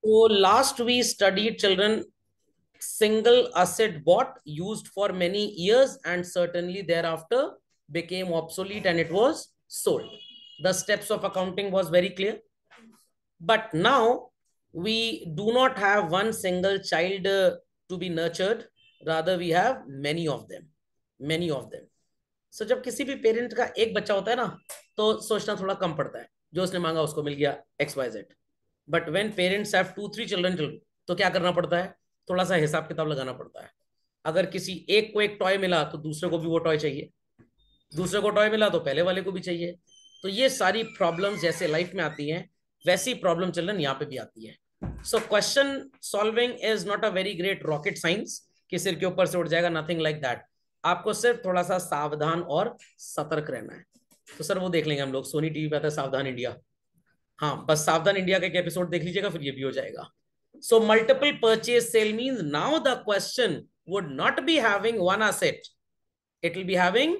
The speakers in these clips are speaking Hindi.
So last we studied children single asset bought used for many years and certainly thereafter became obsolete and it was sold. The steps of accounting was very clear. But now we do not have one single child to be nurtured. Rather, we have many of them. Many of them. So जब किसी भी पेरेंट का एक बच्चा होता है ना, तो सोचना थोड़ा कम पड़ता है, जो उसने मांगा उसको मिल गया XYZ. But when parents have 2 3 children, तो क्या करना पड़ता है, थोड़ा सा हिसाब किताब लगाना पड़ता है. अगर किसी एक को एक टॉय मिला तो दूसरे को भी वो टॉय चाहिए, दूसरे को टॉय मिला तो पहले वाले को भी चाहिए. तो ये सारी प्रॉब्लम्स जैसे लाइफ में आती हैं, वैसी प्रॉब्लम चिल्ड्रन यहाँ पे भी आती है. So question solving is not a very great rocket science कि सिर के ऊपर से उठ जाएगा, नथिंग लाइक दैट. आपको सिर्फ थोड़ा सा सावधान और सतर्क रहना है. तो सर वो देख लेंगे हम लोग, सोनी टीवी पे आता है सावधान इंडिया. हाँ, बस सावधान इंडिया का एक एपिसोड देख लीजिएगा, फिर ये भी हो जाएगा. So multiple purchase cell means now the question would not be having one asset, it will be having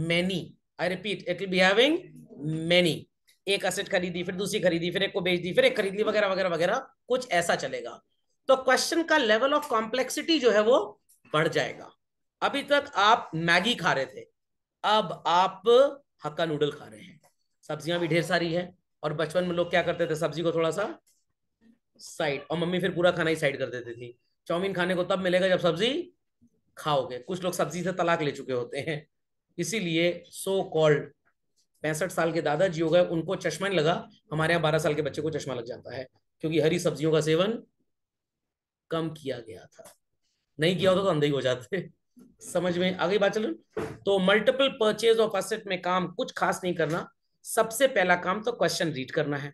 many. I repeat, it will be having many. एक असेट खरीदी, फिर दूसरी खरीदी, फिर एक को बेच दी, फिर एक खरीद ली, वगैरह वगैरह वगैरह, कुछ ऐसा चलेगा. तो क्वेश्चन का लेवल ऑफ कॉम्प्लेक्सिटी जो है वो बढ़ जाएगा. अभी तक आप मैगी खा रहे थे, अब आप हक्का नूडल खा रहे हैं. सब्जियां भी ढेर सारी है. और बचपन में लोग क्या करते थे, सब्जी को थोड़ा सा साइड, और मम्मी फिर पूरा खाना ही साइड कर देती थी. चाउमीन खाने को तब मिलेगा जब सब्जी खाओगे. कुछ लोग सब्जी से तलाक ले चुके होते हैं. इसीलिए सो कॉल्ड 65 साल के दादाजी हो गए, उनको चश्मा नहीं लगा. हमारे यहाँ 12 साल के बच्चे को चश्मा लग जाता है, क्योंकि हरी सब्जियों का सेवन कम किया गया था. नहीं किया होता तो अंधे ही हो जाते. समझ में आ गई बात चलो. तो मल्टीपल परचेज ऑफ असेट में काम कुछ खास नहीं करना. सबसे पहला काम तो क्वेश्चन रीड करना है.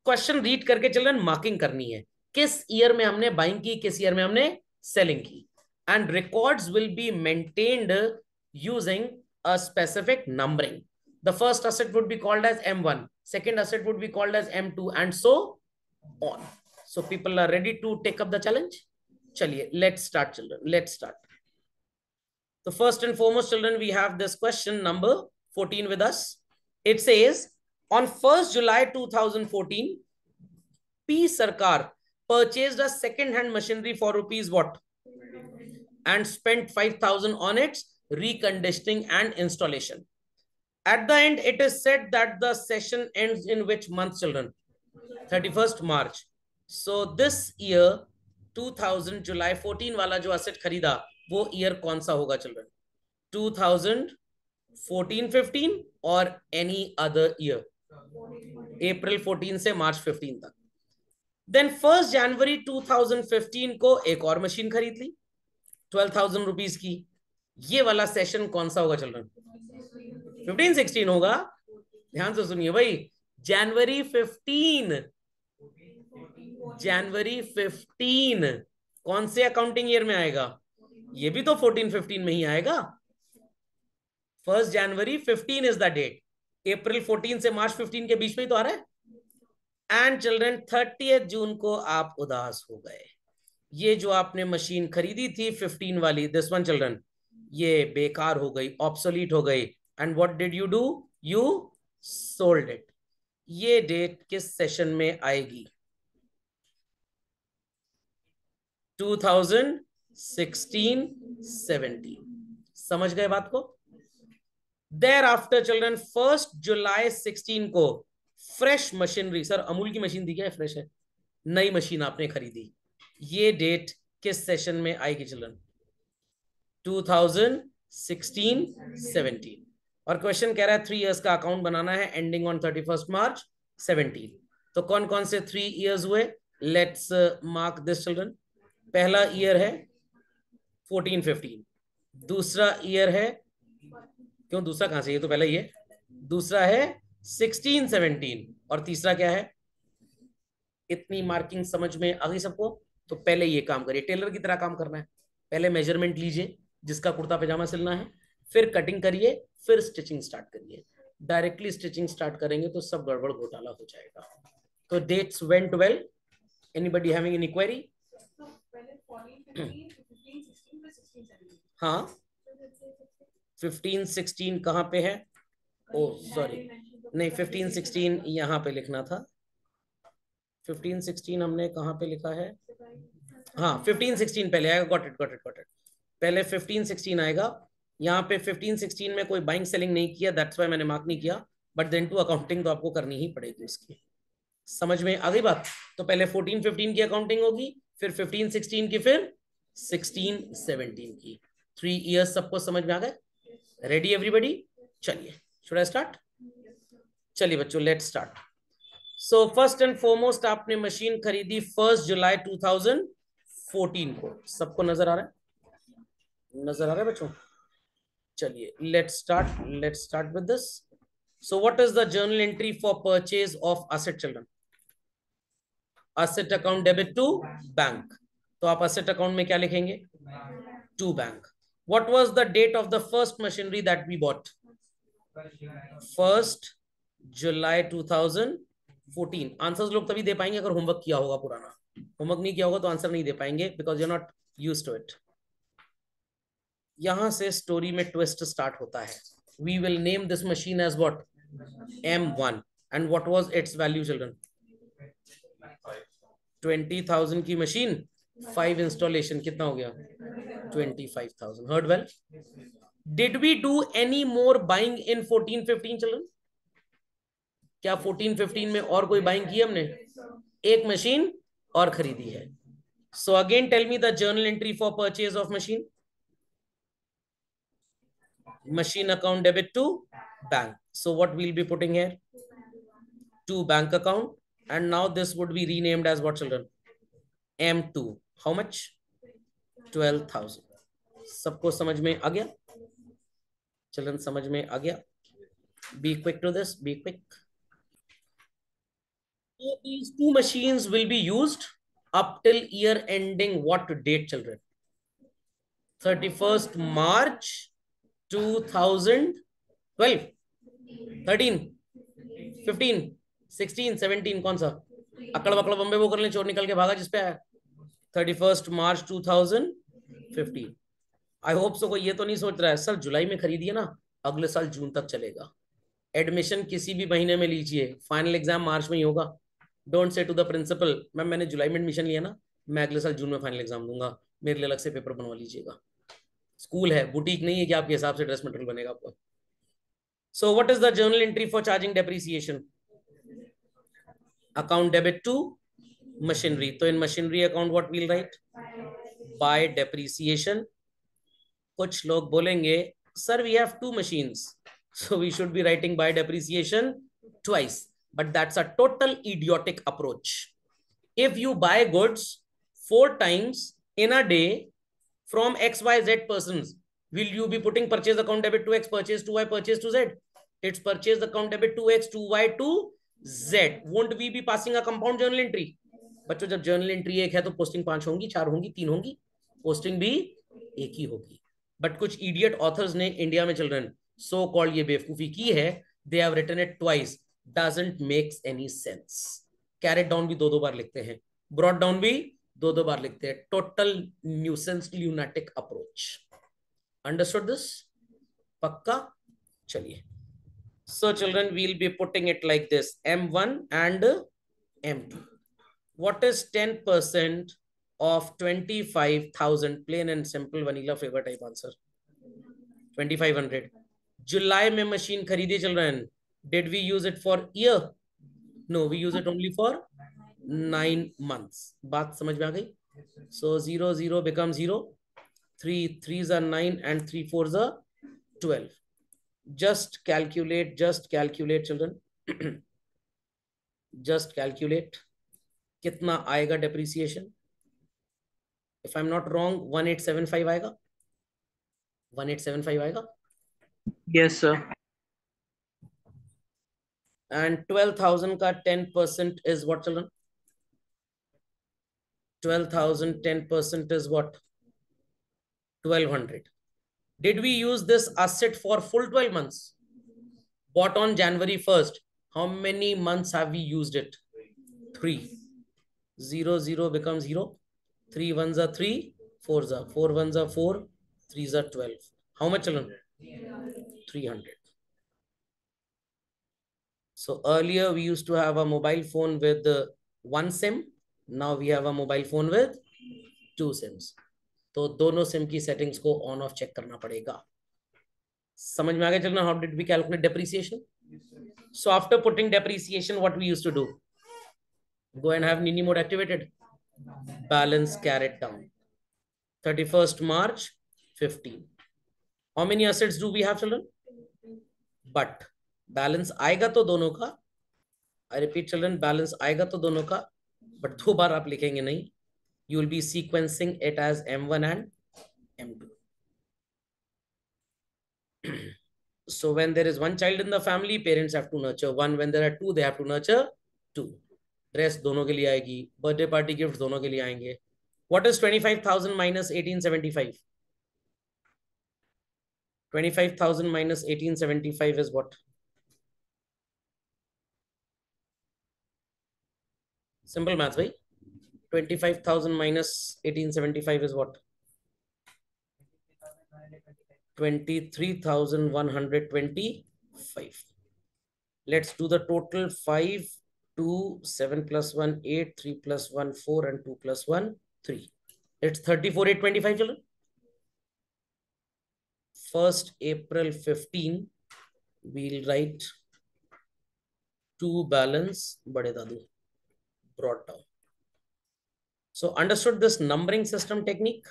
क्वेश्चन रीड करके चिल्ड्रन मार्किंग करनी है, किस ईयर में हमने बाइंग की, किस ईयर में हमने सेलिंग की. And records will be maintained using a specific numbering. The first asset would be called as M1, second asset would be called as M2 and so on. So people are ready to take up the challenge. चलिए let's start children, let's start. So first and foremost children, we have this question number 14 with us. It says on 1st July 2014, P Sarkar purchased a second-hand machinery for rupees what? And spent 5,000 on its reconditioning and installation. At the end, it is said that the session ends in which month, children? 31st March. So this year, 2000 July 14 वाला जो asset खरीदा, वो year कौन सा होगा, children? 2014-15 और any other year? April 14 से March 15 तक. देन 1 जनवरी 2015 को एक और मशीन खरीद ली 12,000 रुपीज की. ये वाला सेशन कौन सा होगा चिल्ड्रन? 15-16 होगा. ध्यान से सुनिए भाई. जनवरी 15 कौन से अकाउंटिंग ईयर में आएगा? ये भी तो 14-15 में ही आएगा. 1 जनवरी 15 इज द डेट. अप्रैल 14 से मार्च 15 के बीच में ही तो आ रहा है. एंड चिल्ड्रन 30 जून को आप उदास हो गए. ये जो आपने मशीन खरीदी थी 15 वाली, दिस वन चिल्ड्रन, ये बेकार हो गई, ऑब्सोलीट हो गई. And what did you do? You sold it. ये डेट किस सेशन में आएगी? 2016-17. समझ गए बात को? देयर आफ्टर चिल्ड्रन 1 जुलाई 16 को फ्रेश मशीनरी, सर अमूल की मशीन थी क्या, फ्रेश है, नई मशीन आपने खरीदी. ये डेट किस सेशन में आएगी चिल्ड्रन? 2016-17. और क्वेश्चन कह रहा है 3 इयर्स का अकाउंट बनाना है एंडिंग ऑन 31 मार्च 17. तो कौन कौन से 3 इयर्स हुए? Let's mark this children. पहला ईयर है 14-15, दूसरा ईयर है, क्यों दूसरा कहां से, ये तो पहला ही है. दूसरा है 16-17 और तीसरा क्या है? इतनी मार्किंग समझ में आ गई सबको? तो पहले ये काम करिए, टेलर की तरह काम करना है. पहले मेजरमेंट लीजिए जिसका कुर्ता पैजामा सिलना है, फिर कटिंग करिए, फिर स्टिचिंग स्टार्ट करिए. डायरेक्टली स्टिचिंग स्टार्ट करेंगे तो सब गड़बड़ घोटाला हो जाएगा. तो that's went well. Anybody having any query? हाँ, 15-16 कहाँ पे है? ओ सॉरी, नहीं 15-16 यहाँ पे लिखना था. 15-16 हमने कहाँ पे लिखा है? हाँ 15-16 पहले आएगा. Got it got it got it. पहले 15-16 आएगा. यहाँ पे 15-16 में कोई बाइंग सेलिंग नहीं किया, दैट्स वाई मैंने मार्क नहीं किया. बट देन टू अकाउंटिंग तो आपको करनी ही पड़ेगी उसकी. समझ में आ गई बात? तो पहले 14-15 की अकाउंटिंग होगी, फिर 15-16 की, फिर 16-17 की. 3 इयर्स सबको समझ में आ गए? Ready everybody? चलिए, शुड आई स्टार्ट? चलिए बच्चों, let's start. So first and foremost आपने मशीन खरीदी 1 जुलाई 2014 को. सबको नजर आ रहा है? नजर आ रहा है बच्चों? चलिए, let's start with this. So what is the journal entry for purchase of asset children? Asset account debit to bank. तो आप असेट अकाउंट में क्या लिखेंगे? To bank. What was the date of the first machinery that we bought? 1 July 2014. Answers लोग तभी दे पाएंगे अगर होमवर्क किया होगा पुराना. होमवर्क नहीं किया होगा तो आंसर नहीं दे पाएंगे, because you are not used to it. यहां से स्टोरी में ट्विस्ट स्टार्ट होता है. We will name this machine as what? M1. And what was its value children? 20,000 की मशीन, 5 इंस्टॉलेशन, कितना हो गया? 25,000. Heard well. Did we do any more buying in 14-15 children? क्या 14-15 में और कोई बाइंग की हमने? एक मशीन और खरीदी है. So again tell me the journal entry for purchase of machine. Machine account debit to bank. So what we'll be putting here? To bank account. And now this would be renamed as what children? M2. How much? 12,000. सबको समझ में आ गया? चिल्ड्रन समझ में आ गया? Be quick to this. Be quick. So these two machines will be used up till year ending what date children? 31st March 2012. 13, 15, 16, 17. कौन सा? अकड़ बकड़ बम्बे वो कर ले, चोर निकल के भागा जिस पे आया. 31st March 2015. I hope so कोई ये तो नहीं सोच रहा है सर जुलाई में खरीदिए ना, अगले साल जून तक चलेगा. एडमिशन किसी भी महीने में लीजिए, फाइनल एग्जाम मार्च में ही होगा. Don't say to the principal ma'am मैंने जुलाई में एडमिशन लिया ना, मैं अगले साल जून में फाइनल एग्जाम दूंगा, मेरे लिए अलग से पेपर बनवा लीजिएगा. स्कूल है, बुटीक नहीं है कि आपके हिसाब से ड्रेस मटेरियल बनेगा आपको. So what is the journal entry for charging depreciation? Account debit to machinery. So in machinery account what we'll write? By depreciation. कुछ लोग बोलेंगे sir we have 2 machines, so we should be writing by depreciation twice. But that's a total idiotic approach. If you buy goods 4 times in a day from XYZ persons, will you be putting purchase account debit to X, purchase to Y, purchase to Z? It's purchase account debit to X, to Y, to Z. Won't we be passing a compound journal entry? बच्चों जब जर्नल एंट्री एक है तो पोस्टिंग 5 होंगी, 4 होंगी, 3 होंगी, पोस्टिंग भी एक ही होगी. बट कुछ इडियट ऑथर्स ने इंडिया में चिल्ड्रन सो कॉल्ड ये बेवकूफी की है. They have written it twice. Doesn't makes any sense. Carried down भी 2-2 बार लिखते हैं, ब्रॉड डाउन भी 2-2 बार लिखते हैं. Total nuisance lunatic approach. Understood this? पक्का? चलिए. So children will be putting it like this, M1 and M2. What is 10% of 25,000? Plain and simple vanilla flavor type answer. 2,500. जुलाई में मशीन खरीदी children. Did we use it for year? No, we use it only for 9 months. बात समझ में आ गई? So 0 0 becomes 0. 3 3s are 9 and 3 4s are 12. Just calculate children. Just calculate. कितना आएगा depreciation? If I am not wrong 1875 आएगा. 1875 आएगा. Yes sir. एंड 12,000 का 10% is what children? 12,000 10% is what? 1,200. Did we use this asset for full 12 months? Bought on January 1st. How many months have we used it? 3. 0 0 becomes 0. 3 1s are 3, 4s are 4, 1s are 4, 3s are 12. How much children? 300. So earlier we used to have a mobile phone with one SIM. Now we have a mobile phone with two SIMs. तो दोनों सिम की सेटिंग्स को ऑन ऑफ चेक करना पड़ेगा. समझ में आ गया चलना? How did we calculate depreciation? So after putting depreciation what we used to do, go and have Nini mode activated. Balance carried down. 31st March 15. How many assets do we have, children? But balance आएगा तो दोनों का. I repeat children, balance आएगा तो दोनों का, but दो बार आप लिखेंगे नहीं. You will be sequencing it as M1 and M2. So when there is one child in the family, parents have to nurture one. When there are two, they have to nurture two. Dress दोनों के लिए आएगी, बर्थडे पार्टी गिफ्ट दोनों के लिए आएंगे. What is 25,000 minus 1875? 25,000 minus 1875 is what? Simple maths, bhai. 25,000 minus 1875 is what? 23,125. Let's do the total. 5, 2, 7 plus 1, 8, 3 plus 1, 4, and 2 plus 1, 3. It's 34,825, children. 1st April 15, we'll write to balance Bade Dadu brought down. So understood this numbering system technique?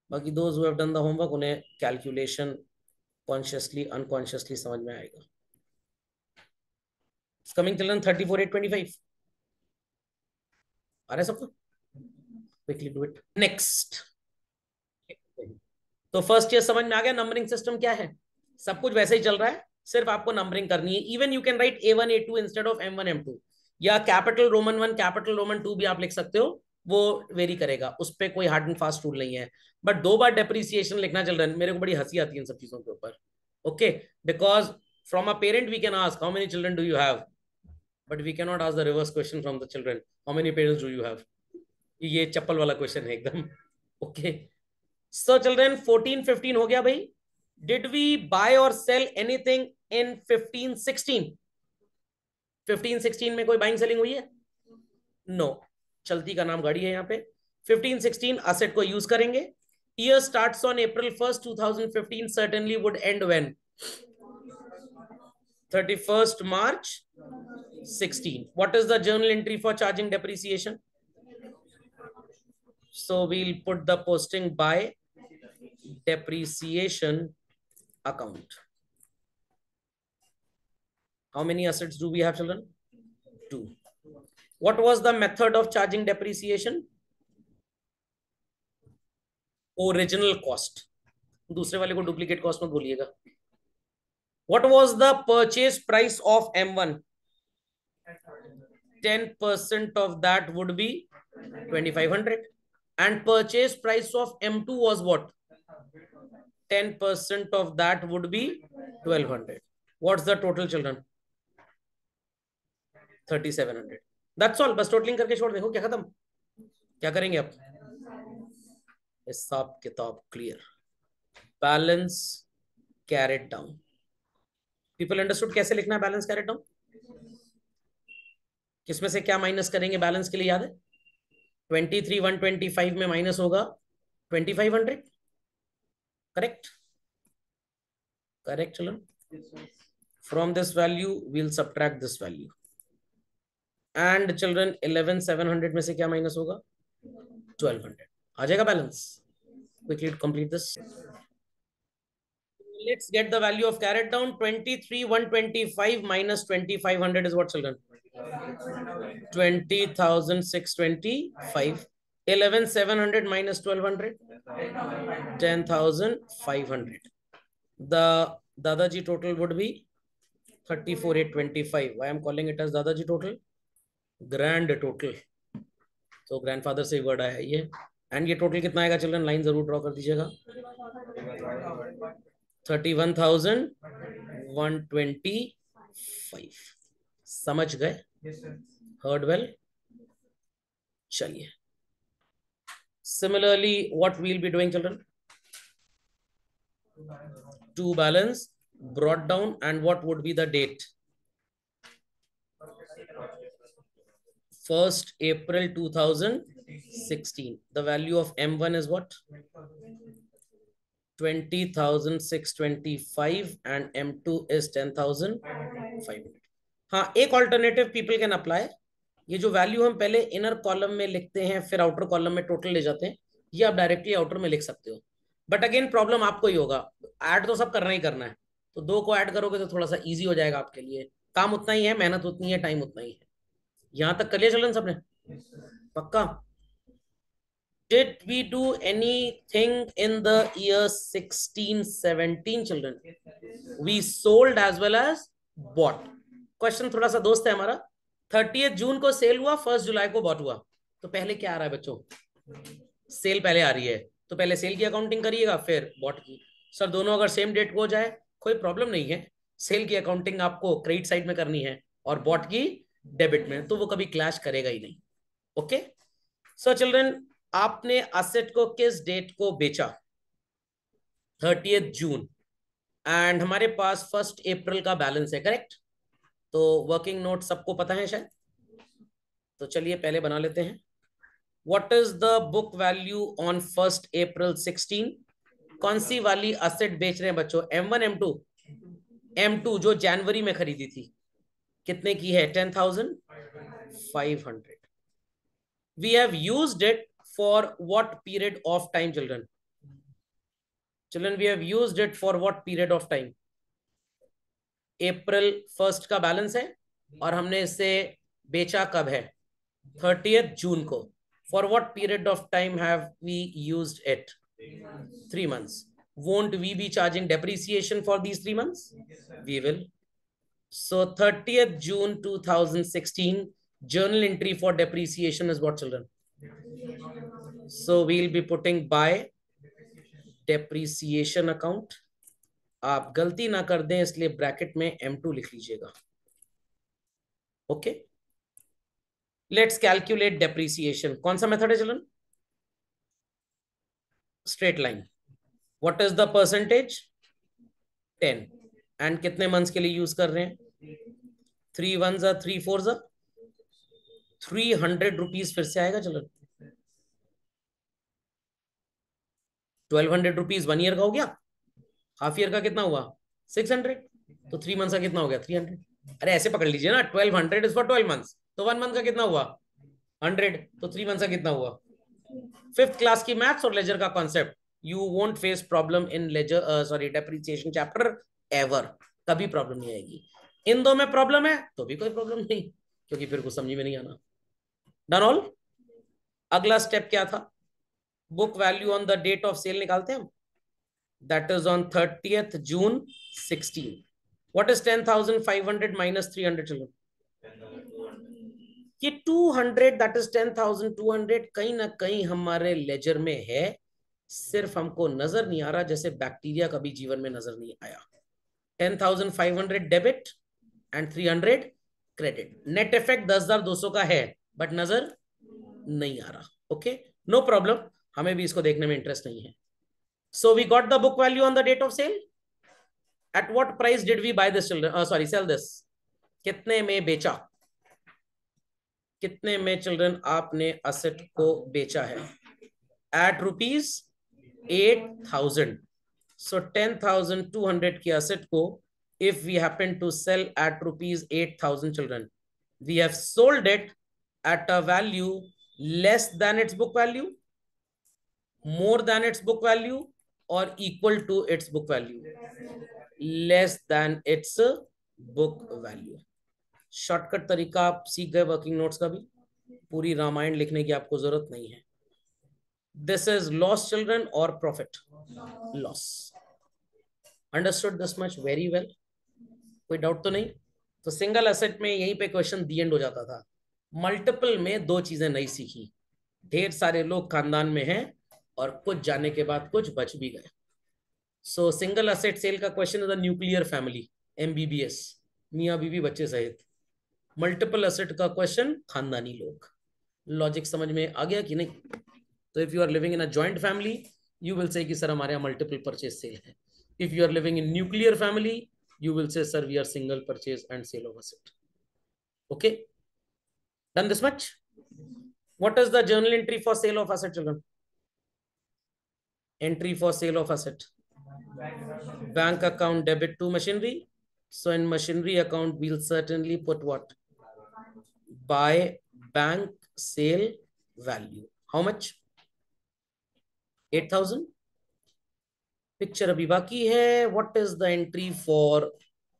Baki those who have done the homework, unhe calculation consciously, unconsciously samajh mein aayega. It's coming children 34,825. Are you sabko? Quickly do it. Next. तो फर्स्ट ईयर समझ में आ गया नंबरिंग सिस्टम क्या है. सब कुछ वैसे ही चल रहा है, सिर्फ आपको नंबरिंग करनी है. Even you can write A1 A2 instead of M1 M2, या कैपिटल रोमन 1 कैपिटल रोमन 2 भी आप लिख सकते हो. वो वेरी करेगा, उस पर कोई हार्ड एंड फास्ट रूल नहीं है. बट 2 बार डेप्रिसिएशन लिखना चल रहा है, मेरे को बड़ी हंसी आती है इन सब चीजों के ऊपर. Okay, because from a parent we can ask how many children do you have, but we can not ask the reverse question from the children, how many parents do you have. ये चप्पल वाला क्वेश्चन है एकदम. ओके, so children 14 15 हो गया भाई. did we buy or sell anything in 15 16? 15 16 में कोई बाइंग सेलिंग हुई है? नो. चलती का नाम गाड़ी है यहाँ पे. 15 16 असेट को यूज करेंगे. year starts on April 1st 2015, certainly would end when? 31st March 16. What is the journal entry for charging depreciation? So we'll put the posting by depreciation account. How many assets do we have, children? 2. What was the method of charging depreciation? Original cost. दूसरे वाले को डुप्लीकेट कॉस्ट मत बोलिएगा. What was the purchase price of M1? 10% of that would be 2,500. And purchase price of M2 was what? 10% of that would be 1,200. What's the total, children? 3,700. That's all. बस टोटलिंग करके छोड़ देखो क्या खत्म. क्या करेंगे अब? हिसाब किताब clear. Balance carried down. People understood कैसे लिखना है बैलेंस कैरेड डाउन? किसमें से क्या माइनस करेंगे बैलेंस के लिए याद है? 23,125 में माइनस होगा 2,500. Correct? Correct children. From this value we'll subtract this value. And children 11,700 में से क्या माइनस होगा? 1,200. आ जाएगा balance. Quickly complete this. Let's get the value of carried down. 23,125 minus 2,500 is what, children? 20,625. 11,700 minus 1,200. 10,500. The Dadaji total would be 34,825. Why I'm calling it as Dadaji total? Grand total. So grandfather से वर्ड आया है ये. एंड ये टोटल कितना आएगा चिल्ड्रन? लाइन जरूर ड्रॉ कर दीजिएगा. 31,125. समझ गए? Heard well. चलिए. Similarly, what we'll be doing, children? To balance brought down, and what would be the date? 1st April 2016. The value of M1 is what? 20,625 and M2 is 10,500. हाँ, एक ऑल्टरनेटिव पीपल कैन अप्लाई. ये जो वैल्यू हम पहले इनर कॉलम में लिखते हैं फिर आउटर कॉलम में टोटल ले जाते हैं, ये आप डायरेक्टली आउटर में लिख सकते हो. बट अगेन प्रॉब्लम आपको ही होगा, ऐड तो सब करना ही करना है, तो दो को ऐड करोगे तो थोड़ा सा इजी हो जाएगा आपके लिए. काम उतना ही है, मेहनत उतनी है, टाइम उतना ही है. यहां तक कर लिया चिल्ड्रन सबने? पक्का? Did we do anything in the year 16-17 children? We sold as well as bought. Question थोड़ा सा दोस्त है हमारा. 30th जून को सेल हुआ, 1st जुलाई को बॉट हुआ, तो पहले क्या आ रहा है बच्चों? सेल पहले आ रही है, तो पहले सेल की अकाउंटिंग करिएगा फिर बॉट की. सर दोनों अगर सेम डेट को हो जाए कोई प्रॉब्लम नहीं है, सेल की अकाउंटिंग आपको क्रेडिट साइड में करनी है और बॉट की डेबिट में, तो वो कभी क्लैश करेगा ही नहीं. ओके सो चिल्ड्रन, आपने असेट को किस डेट को बेचा? 30th June. एंड हमारे पास 1st अप्रैल का बैलेंस है, करेक्ट? तो वर्किंग नोट सबको पता है शायद, तो चलिए पहले बना लेते हैं. What is the book value on 1st April 16? कौन सी वाली असेट बेच रहे हैं बच्चों? M1 M2? M2 जो जनवरी में खरीदी थी, कितने की है? 10,500. We have used it for what period of time children? Children, we have used it for what period of time? April 1st का बैलेंस है और हमने इसे बेचा कब है? 30th जून को. For what period of time have we used it? 3 months. Won't we be charging depreciation for these 3 months? We will. So 30th June 2016 journal entry for depreciation is what children? So we'll be putting by depreciation account. आप गलती ना कर दें इसलिए ब्रैकेट में M2 लिख लीजिएगा. Okay, let's calculate depreciation. कौन सा मेथड है children? Straight line. What is the percentage? 10. And कितने मंथ्स के लिए यूज कर रहे हैं? 3 1s 3 4s 300 रुपीज फिर से आएगा चिल्ड्रन. 1200 रुपीज 1 ईयर का हो गया. हाफ ईयर का कितना हुआ? 600. तो 3 मंथ्स का कितना हो गया? 300. अरे ऐसे पकड़ लीजिए ना, 1200 इज फॉर 12 मंथ्स, तो 1 मंथ का कितना हुआ? 100. तो 3 मंथ्स का कितना हुआ? 5th क्लास की मैथ्स और लेजर का concept. You won't face problem in ledger sorry depreciation chapter ever. कभी प्रॉब्लम नहीं आएगी. इन दो में प्रॉब्लम है तो भी कोई प्रॉब्लम नहीं, क्योंकि फिर कुछ समझ में नहीं आना. Done all. अगला स्टेप क्या था? Book value on the date of sale निकालते हैं हम. That is on 30th June 16. What is 10,500 minus 300 children? ये 200, दैट इज 10,200 कहीं ना कहीं हमारे लेजर में है, सिर्फ हमको नजर नहीं आ रहा, जैसे बैक्टीरिया कभी जीवन में नजर नहीं आया. 10,500 debit and 300 credit. Net effect 10,200 का है बट नजर नहीं आ रहा. ओके, नो प्रॉब्लम, हमें भी इसको देखने में इंटरेस्ट नहीं है. So we got the book value on the date of sale. At what price did we buy this children? Sorry, sell this. कितने में बेचा? कितने में चिल्ड्रन आपने असेट को बेचा है? एट ₹8,000. सो 10,200 की असेट को if we happen to sell at ₹8,000 children, we have sold it at a value less than its book value, more than its book value, or equal to its book value? Less than its book value. Shortcut तरीका आप सीख गए वर्किंग नोट्स का भी. पूरी रामायण लिखने की आपको जरूरत नहीं है. दिस इज लॉस चिल्ड्रन और profit? Loss. Understood this much very well? कोई डाउट तो नहीं? तो सिंगल एसेट में यहीं पे क्वेश्चन दी एंड हो जाता था. मल्टीपल में 2 चीजें नहीं सीखी. ढेर सारे लोग खानदान में हैं और कुछ जाने के बाद कुछ बच भी गए. सो सिंगल एसेट सेल का question is a nuclear family, MBBS, मियाँ बीवी बच्चे सहित. मल्टीपल एसेट का क्वेश्चन खानदानी लोग. लॉजिक समझ में आ गया कि नहीं? तो if you are living in a joint family you will say कि सर हमारे यहाँ मल्टीपल परचेज सेल है. If you are living in nuclear family you will say sir we are single purchase and sale of asset. Okay, done this much? What is the journal entry for sale of asset, children? Entry for sale of asset. Bank account debit to machinery. So in machinery account, we'll certainly put what? By bank sale value. How much? 8,000. Picture abhi baki hai. What is the entry for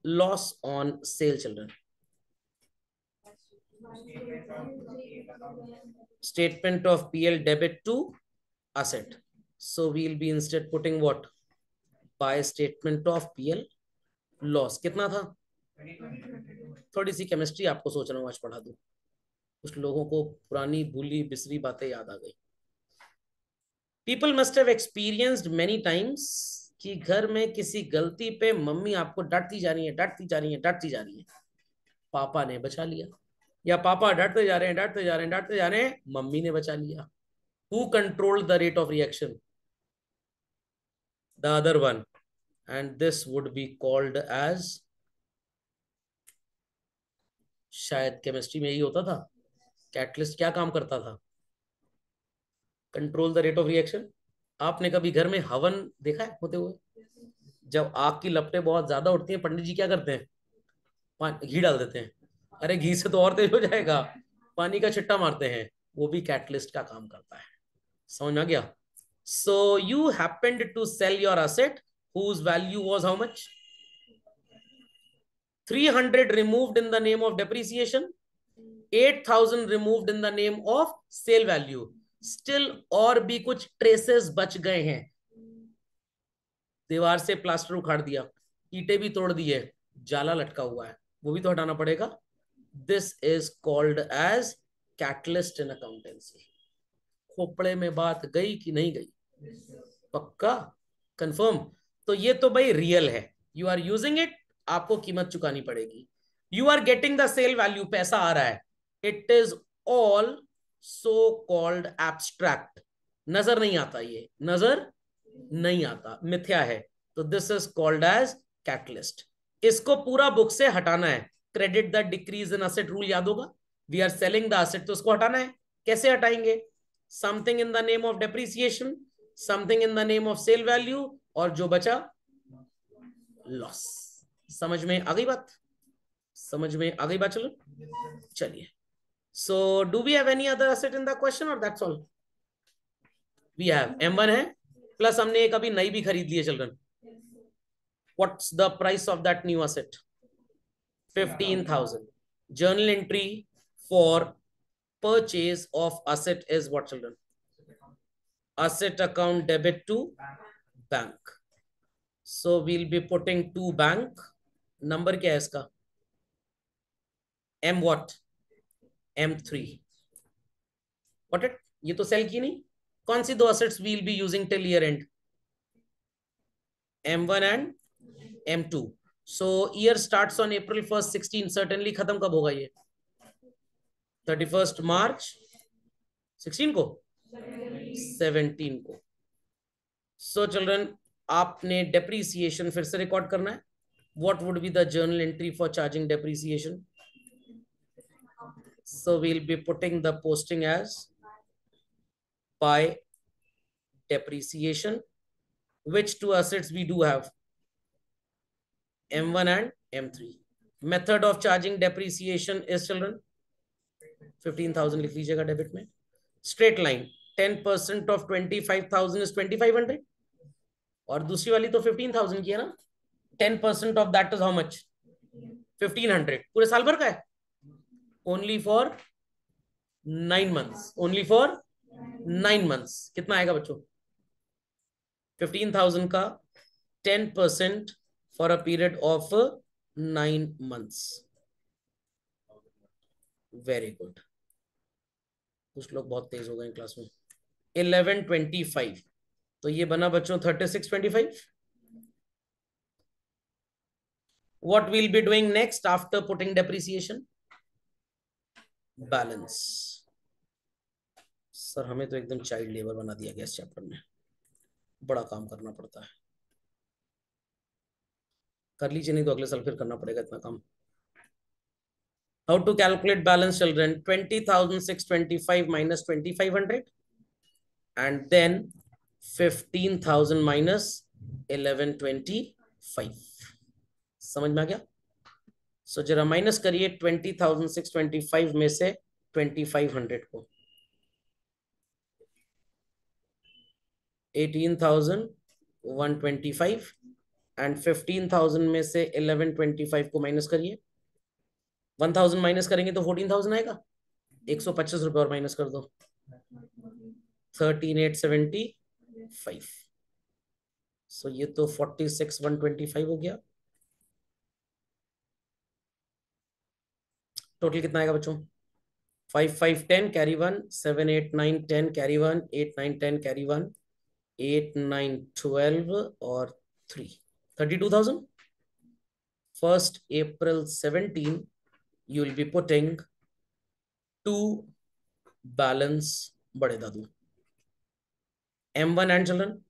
loss on sale, children? Statement of PL debit to asset. So we'll be instead putting what? By statement of PL loss. कितना था? थोड़ी सी केमिस्ट्री आपको सोच रहा हूँ आज पढ़ा दूं. कुछ लोगों को पुरानी भूली बिसरी बातें याद आ गई. People must have experienced many times कि घर में किसी गलती पे मम्मी आपको डांटती जा रही है, डांटती जा रही है, डांटती जा रही है. पापा ने बचा लिया, या पापा डांटते जा रहे हैं, डांटते जा रहे हैं, डांटते जा रहे हैं, मम्मी ने बचा लिया. Who controlled the rate of reaction? The other one. And this would be called as, शायद केमिस्ट्री में यही होता था. कैटलिस्ट क्या काम करता था? Control the rate of reaction. आपने कभी घर में हवन देखा है होते हुए? जब आग की लपटें बहुत ज्यादा उठती हैं, पंडित जी क्या करते हैं? घी डाल देते हैं. अरे घी से तो और तेज हो जाएगा. पानी का छिट्टा मारते हैं. वो भी कैटलिस्ट का काम करता है. समझ में आ गया? So you happened to sell your asset whose value was how much? 300 removed in the name of depreciation, 8,000 removed in the name of sale value. Still और भी कुछ ट्रेसेस बच गए हैं. दीवार से प्लास्टर उखाड़ दिया, ईंटें भी तोड़ दिए, जाला लटका हुआ है, वो भी तो हटाना पड़ेगा. This is called as catalyst in accountancy. खोपड़े में बात गई कि नहीं गई? पक्का? कंफर्म? तो ये तो भाई रियल है. यू आर यूजिंग इट, आपको कीमत चुकानी पड़ेगी. You are getting the sale value, पैसा आ रहा है. It is also called abstract. नजर नहीं आता, ये नजर नहीं आता, मिथ्या है. तो this is called as catalyst. इसको पूरा बुक से हटाना है. Credit the decrease in asset rule याद होगा. We are selling the asset, तो उसको हटाना है. कैसे हटाएंगे? Something in the name of depreciation, something in the name of sale value, और जो बचा लॉस. समझ में आ गई बात? समझ में आ गई बात? चलो चलिए. So do we have any other asset in the question और that's all? We have M1 है, प्लस हमने एक अभी नई भी खरीद ली है children. What's the price of that new asset? 15,000. Journal entry for purchase of asset is what, children? Asset account debit to bank. So we'll be putting to bank. Number क्या है इसका? M what? M3. What it? ये तो सेल की नहीं. कौन सी दो assets we'll be using till year end? M1 and M2. So year starts on April 1st, 16. Certainly खत्म कब होगा ये? 31st March 16 को, 17 को. So children, आपने depreciation फिर से रिकॉर्ड करना है. What would be the journal entry for charging depreciation? So we'll be putting the posting as by depreciation. Which two assets we do have? M1 and M3. Method of charging depreciation is, children, 15,000 लिख लीजिएगा डेबिट में. Straight line, 10% of 25,000 is 2,500. और दूसरी वाली तो 15,000 की है ना. 10% of that is how much? 1,500. पूरे साल भर का है. Only for 9 months. Only for 9 months. कितना आएगा बच्चों? 15,000 का 10% for a period of 9 months. Very good. कुछ लोग बहुत तेज हो गए क्लास में. 1125. तो ये बना बच्चों 3625. What we'll be doing next after putting depreciation? Balance. Sir हमें तो एकदम चाइल्ड लेबर बना दिया गया इस चैप्टर में. बड़ा काम करना पड़ता है. कर लीजिए, नहीं तो अगले साल फिर करना पड़ेगा इतना काम. How to calculate balance, children? 20,625 minus 2,500 and then 15,000 minus 1125. समझ में आ गया? सो जरा माइनस करिए 20,625 में से 2,500 को, 18,125 एंड 15,000 में से 1125 को माइनस करिए। 1,000 माइनस करेंगे तो 14,000 आएगा। 125 रुपए और माइनस कर दो, 13,875। सो ये तो 46,125 हो गया। टोटल कितना आएगा बच्चों? 5, 5, 10 कैरी 1, 7, 8, 9, 10 कैरी 1, 8, 9, 10 कैरी 1, 8, 9, 12 और 3, 32,000. 1st April 17 you will be putting 2 balance बड़े दादू M1 and children,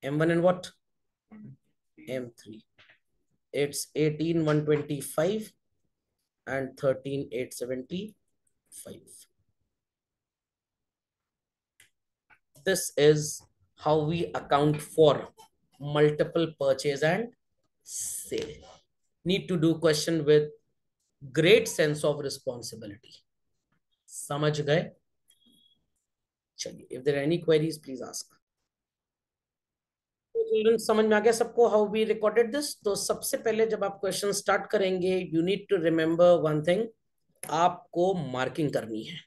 M1 and what? M3. It's 18,125 and 13,875. This is how we account for multiple purchase and sale. Need to do question with great sense of responsibility. समझ गए? चलिए, if there are any queries, please ask. समझ में आ गया सबको हाउ वी रिकॉर्डेड दिस? तो सबसे पहले जब आप क्वेश्चन स्टार्ट करेंगे, you need to remember one thing, आपको मार्किंग करनी है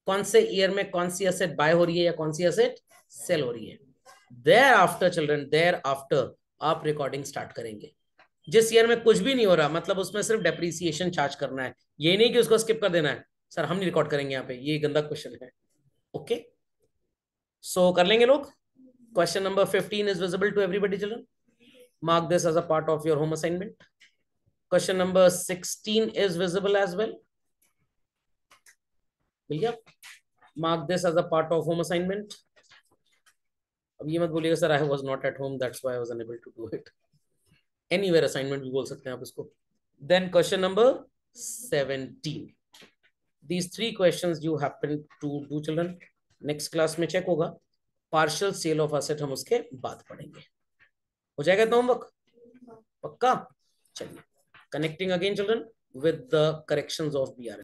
कौन से ईयर में कौन सी एसेट बाय हो रही है या कौन सी एसेट सेल हो रही है। Thereafter children, thereafter आप रिकॉर्डिंग स्टार्ट करेंगे। जिस ईयर में कुछ भी नहीं हो रहा, मतलब उसमें सिर्फ डेप्रीसिएशन चार्ज करना है, ये नहीं कि उसको स्किप कर देना है। सर हम नहीं रिकॉर्ड करेंगे यहाँ पे, ये गंदा क्वेश्चन है। ओके, सो कर लेंगे लोग। Question number 15 is visible to everybody, children. Mark this as a part of your home assignment. Question number 16 is visible as well. Mark this as a part of home assignment. अब ये मत बोलिएगा sir I was not at home, that's why I was unable to do it. Anywhere assignment भी बोल सकते हैं आप इसको. Then question number 17. These 3 questions you happen to do, children. Next class में check होगा. पार्शियल सेल ऑफ एसेट हम उसके बाद पढ़ेंगे। हो जाएगा तो होमवर्क पक्का? चलिए, connecting again children with the corrections of BRS।